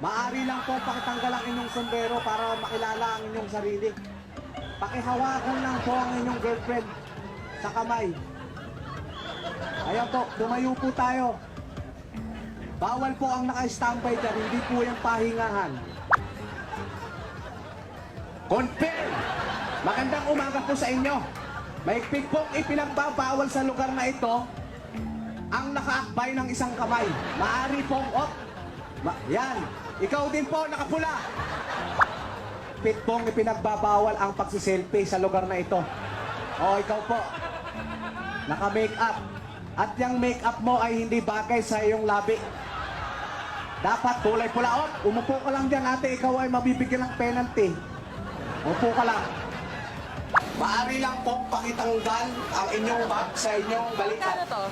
Maari lang po pakitanggal ang inyong sombrero para makilala ang inyong sarili. Pakihawakan lang po ang inyong girlfriend sa kamay. Ayan po, tumayo po tayo. Bawal po ang naka-standby dyan, hindi po yung pahingahan. Confirm! Magandang umaga po sa inyo. Mahigpit pong ipinagbabawal sa lugar na ito ang nakaakbay ng isang kamay. Maari pong, yan, ikaw din po, nakapula. Mahigpit pong ipinagbabawal ang pagsiselfie sa lugar na ito. O, ikaw po, naka-make up. At yung make up mo ay hindi bagay sa iyong labi. Dapat kulay pula. Umupo ka lang dyan, ate. Ikaw ay mabibigyan ng penalty. Umupo ka lang. Maaari lang pong pakitanggal ang inyong bag sa inyong balikat. Ano to?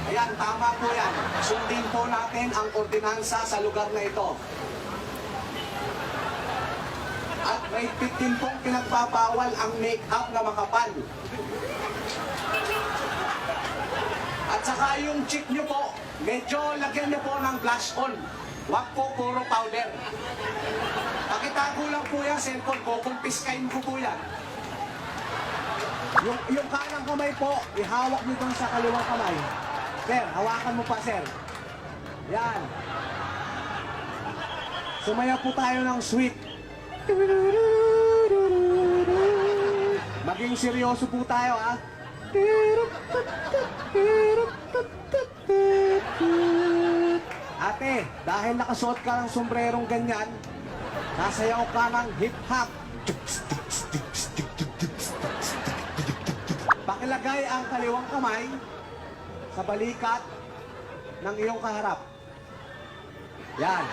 Ayan, tama po yan. Sundin po natin ang ordinansa sa lugar na ito. At may 15 pong pinagbabawal ang make-up na makapal. At saka yung cheek nyo po, medyo lagyan nyo po ng blush on. Huwag po puro powder. Pakitago lang po yan, cellphone ko, kumpiskain ko po yan. Yung kanang kamay po, ihawak nyo doon sa kaliwang kamay. Sir, hawakan mo pa, sir. Yan. Sumaya po tayo ng sweet. Maging seryoso po tayo, ha? Ate, dahil nakasuot ka ng sombrerong ganyan, nasayaw ka ng hip-hop. Pakilagay ang kaliwang kamay sa balikat ng iyong kaharap. Yan.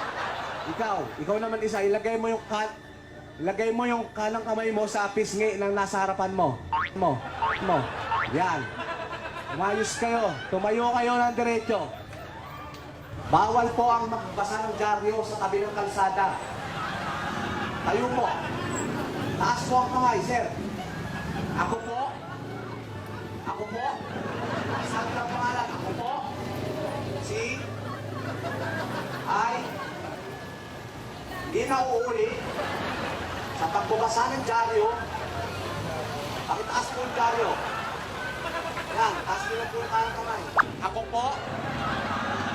Ikaw naman isa, ilagay mo yung kanang kamay mo sa pisngi ng nasa harapan mo. Yan. Umayos kayo. Tumayo kayo ng diretso. Bawal po ang magbasa ng dyaryo sa tabi ng kalsada. Tayo po. Taas po ang kamay, sir. Ako po. Sabi ng pangalan. Ako po. Si. Ay. Di na uuuli. Sa pagbabasa ng dyaryo. Pakitaas po yung dyaryo. Yan. Taas nyo lang po yung kanang kamay. Ako po.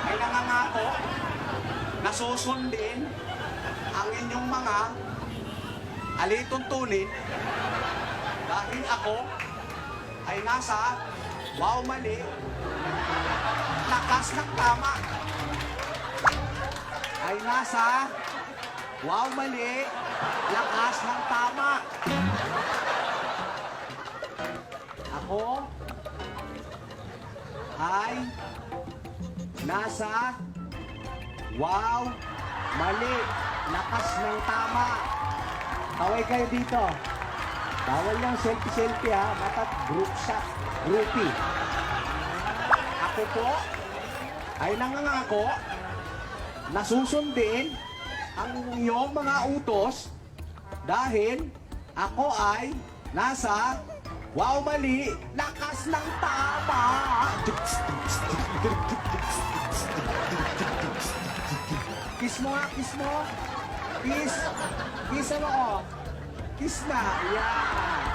Ay nangangako na susundin ang inyong mga alituntunin dahil ako ay nasa mali lakas ng tama. Ay nasa mali lakas ng tama. Ako ay nasa mali lakas ng tama. Kaway kayo dito. Bawal yung selfie ha. Matat group shot. Groupie. Ako po ay nangangako na susundin ang iyong mga utos dahil ako ay nasa mali lakas ng tama. Kiss mo nga, kiss mo. Kiss. Kiss ano ko. Kiss na. Yan.